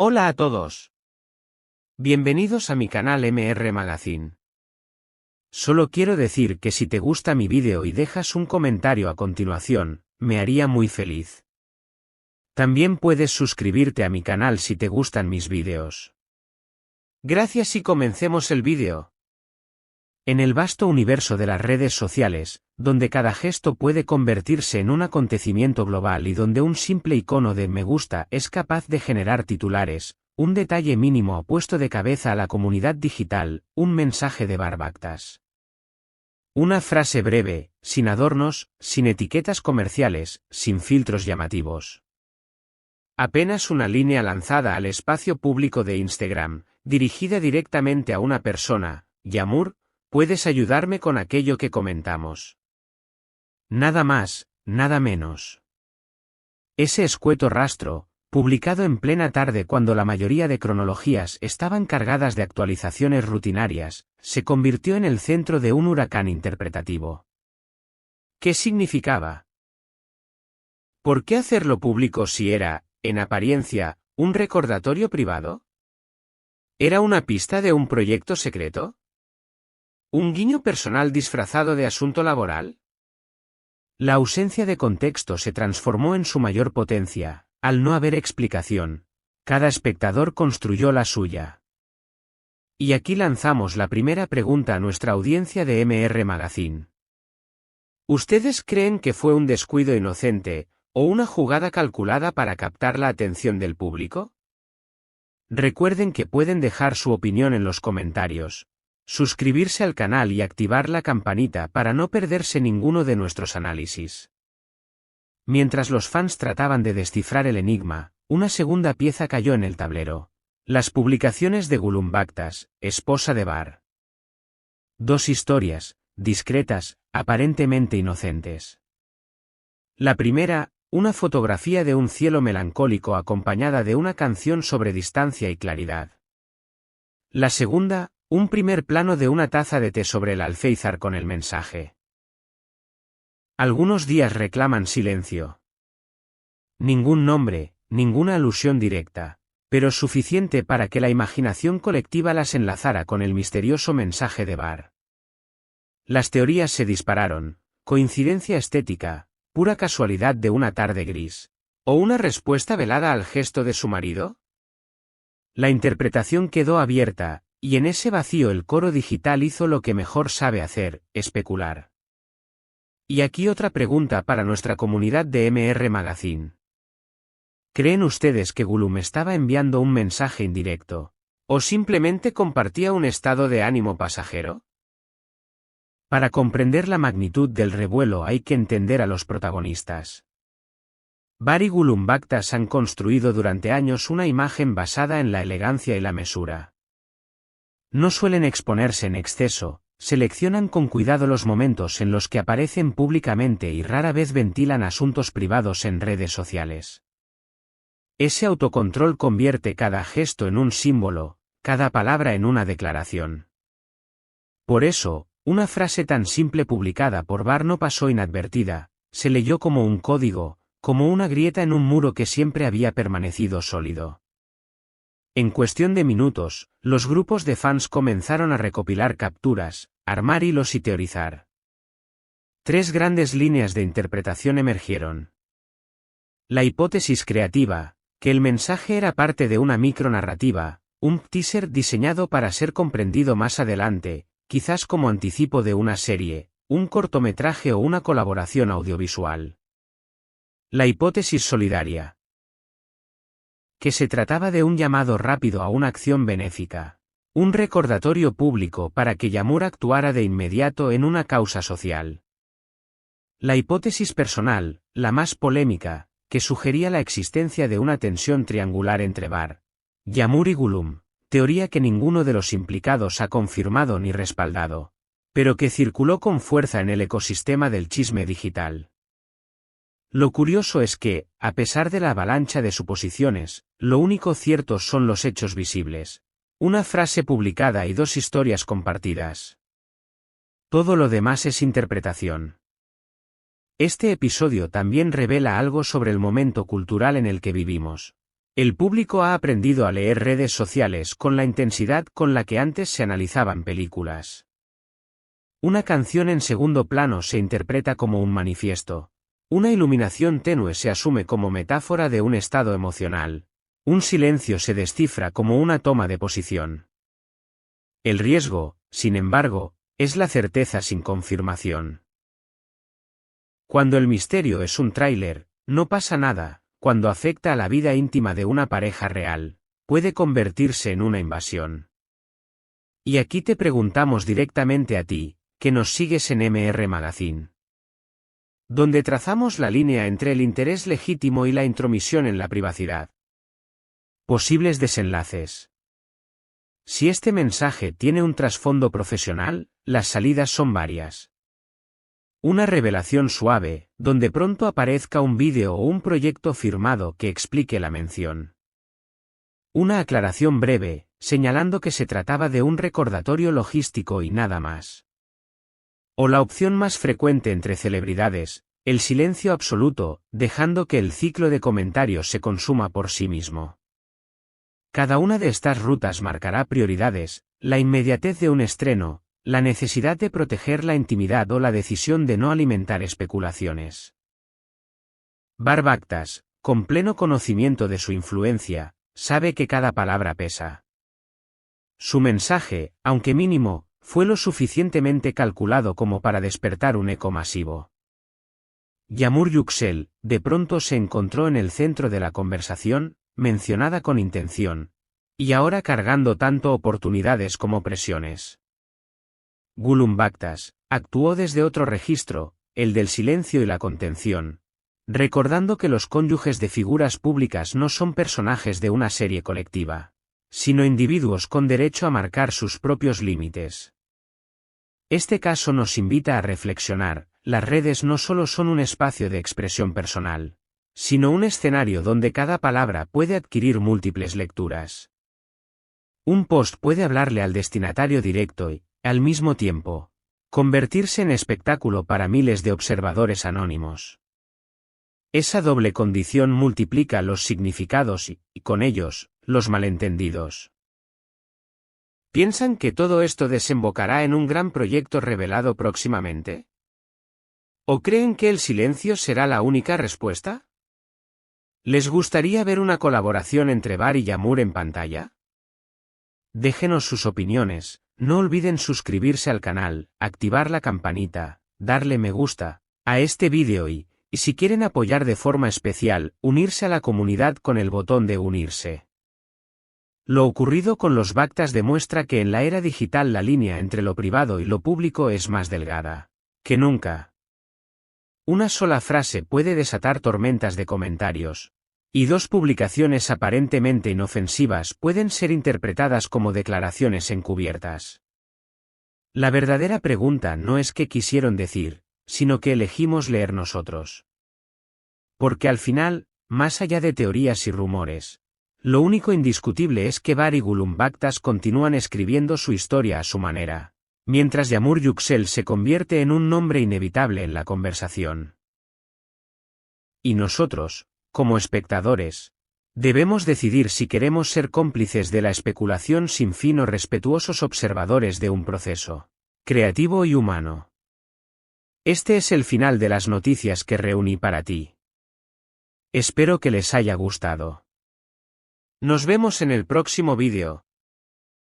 Hola a todos. Bienvenidos a mi canal MR Magazine. Solo quiero decir que si te gusta mi vídeo y dejas un comentario a continuación, me haría muy feliz. También puedes suscribirte a mi canal si te gustan mis vídeos. Gracias y comencemos el vídeo. En el vasto universo de las redes sociales, donde cada gesto puede convertirse en un acontecimiento global y donde un simple icono de me gusta es capaz de generar titulares, un detalle mínimo ha puesto de cabeza a la comunidad digital, un mensaje de Barbactas. Una frase breve, sin adornos, sin etiquetas comerciales, sin filtros llamativos. Apenas una línea lanzada al espacio público de Instagram, dirigida directamente a una persona, Yamur, ¿puedes ayudarme con aquello que comentamos? Nada más, nada menos. Ese escueto rastro, publicado en plena tarde cuando la mayoría de cronologías estaban cargadas de actualizaciones rutinarias, se convirtió en el centro de un huracán interpretativo. ¿Qué significaba? ¿Por qué hacerlo público si era, en apariencia, un recordatorio privado? ¿Era una pista de un proyecto secreto? ¿Un guiño personal disfrazado de asunto laboral? La ausencia de contexto se transformó en su mayor potencia. Al no haber explicación, cada espectador construyó la suya. Y aquí lanzamos la primera pregunta a nuestra audiencia de MR Magazine. ¿Ustedes creen que fue un descuido inocente, o una jugada calculada para captar la atención del público? Recuerden que pueden dejar su opinión en los comentarios, suscribirse al canal y activar la campanita para no perderse ninguno de nuestros análisis. Mientras los fans trataban de descifrar el enigma, una segunda pieza cayó en el tablero. Las publicaciones de Gulumbactas, esposa de Bar. Dos historias, discretas, aparentemente inocentes. La primera, una fotografía de un cielo melancólico acompañada de una canción sobre distancia y claridad. La segunda, un primer plano de una taza de té sobre el alféizar con el mensaje. Algunos días reclaman silencio. Ningún nombre, ninguna alusión directa, pero suficiente para que la imaginación colectiva las enlazara con el misterioso mensaje de Bar. Las teorías se dispararon: coincidencia estética, pura casualidad de una tarde gris, o una respuesta velada al gesto de su marido. La interpretación quedó abierta, y en ese vacío el coro digital hizo lo que mejor sabe hacer: especular. Y aquí otra pregunta para nuestra comunidad de MR Magazine. ¿Creen ustedes que Gulum estaba enviando un mensaje indirecto, o simplemente compartía un estado de ánimo pasajero? Para comprender la magnitud del revuelo hay que entender a los protagonistas. Bar y Gulumbactas han construido durante años una imagen basada en la elegancia y la mesura. No suelen exponerse en exceso, seleccionan con cuidado los momentos en los que aparecen públicamente y rara vez ventilan asuntos privados en redes sociales. Ese autocontrol convierte cada gesto en un símbolo, cada palabra en una declaración. Por eso, una frase tan simple publicada por Bar no pasó inadvertida, se leyó como un código, como una grieta en un muro que siempre había permanecido sólido. En cuestión de minutos, los grupos de fans comenzaron a recopilar capturas, armar hilos y teorizar. Tres grandes líneas de interpretación emergieron. La hipótesis creativa, que el mensaje era parte de una micronarrativa, un teaser diseñado para ser comprendido más adelante, quizás como anticipo de una serie, un cortometraje o una colaboración audiovisual. La hipótesis solidaria, que se trataba de un llamado rápido a una acción benéfica, un recordatorio público para que Yamur actuara de inmediato en una causa social. La hipótesis personal, la más polémica, que sugería la existencia de una tensión triangular entre Bar, Yamur y Gulum, teoría que ninguno de los implicados ha confirmado ni respaldado, pero que circuló con fuerza en el ecosistema del chisme digital. Lo curioso es que, a pesar de la avalancha de suposiciones, lo único cierto son los hechos visibles. Una frase publicada y dos historias compartidas. Todo lo demás es interpretación. Este episodio también revela algo sobre el momento cultural en el que vivimos. El público ha aprendido a leer redes sociales con la intensidad con la que antes se analizaban películas. Una canción en segundo plano se interpreta como un manifiesto. Una iluminación tenue se asume como metáfora de un estado emocional. Un silencio se descifra como una toma de posición. El riesgo, sin embargo, es la certeza sin confirmación. Cuando el misterio es un tráiler, no pasa nada. Cuando afecta a la vida íntima de una pareja real, puede convertirse en una invasión. Y aquí te preguntamos directamente a ti, que nos sigues en MR Magazine, donde trazamos la línea entre el interés legítimo y la intromisión en la privacidad. Posibles desenlaces. Si este mensaje tiene un trasfondo profesional, las salidas son varias. Una revelación suave, donde pronto aparezca un vídeo o un proyecto firmado que explique la mención. Una aclaración breve, señalando que se trataba de un recordatorio logístico y nada más. O la opción más frecuente entre celebridades, el silencio absoluto, dejando que el ciclo de comentarios se consuma por sí mismo. Cada una de estas rutas marcará prioridades, la inmediatez de un estreno, la necesidad de proteger la intimidad o la decisión de no alimentar especulaciones. Bar Bactas, con pleno conocimiento de su influencia, sabe que cada palabra pesa. Su mensaje, aunque mínimo, fue lo suficientemente calculado como para despertar un eco masivo. Yamur Yüksel, de pronto se encontró en el centro de la conversación, mencionada con intención, y ahora cargando tanto oportunidades como presiones. Gülüm Bactas actuó desde otro registro, el del silencio y la contención, recordando que los cónyuges de figuras públicas no son personajes de una serie colectiva, sino individuos con derecho a marcar sus propios límites. Este caso nos invita a reflexionar: las redes no solo son un espacio de expresión personal, sino un escenario donde cada palabra puede adquirir múltiples lecturas. Un post puede hablarle al destinatario directo y, al mismo tiempo, convertirse en espectáculo para miles de observadores anónimos. Esa doble condición multiplica los significados y, con ellos, los malentendidos. ¿Piensan que todo esto desembocará en un gran proyecto revelado próximamente? ¿O creen que el silencio será la única respuesta? ¿Les gustaría ver una colaboración entre Bar y Yamur en pantalla? Déjenos sus opiniones, no olviden suscribirse al canal, activar la campanita, darle me gusta a este vídeo y si quieren apoyar de forma especial, unirse a la comunidad con el botón de unirse. Lo ocurrido con los Bactas demuestra que en la era digital la línea entre lo privado y lo público es más delgada que nunca. Una sola frase puede desatar tormentas de comentarios, y dos publicaciones aparentemente inofensivas pueden ser interpretadas como declaraciones encubiertas. La verdadera pregunta no es qué quisieron decir, sino que elegimos leer nosotros. Porque al final, más allá de teorías y rumores, lo único indiscutible es que Bar y Gülüm Bactas continúan escribiendo su historia a su manera, mientras Yamur Yüksel se convierte en un nombre inevitable en la conversación. Y nosotros, como espectadores, debemos decidir si queremos ser cómplices de la especulación sin fin o respetuosos observadores de un proceso creativo y humano. Este es el final de las noticias que reuní para ti. Espero que les haya gustado. Nos vemos en el próximo vídeo.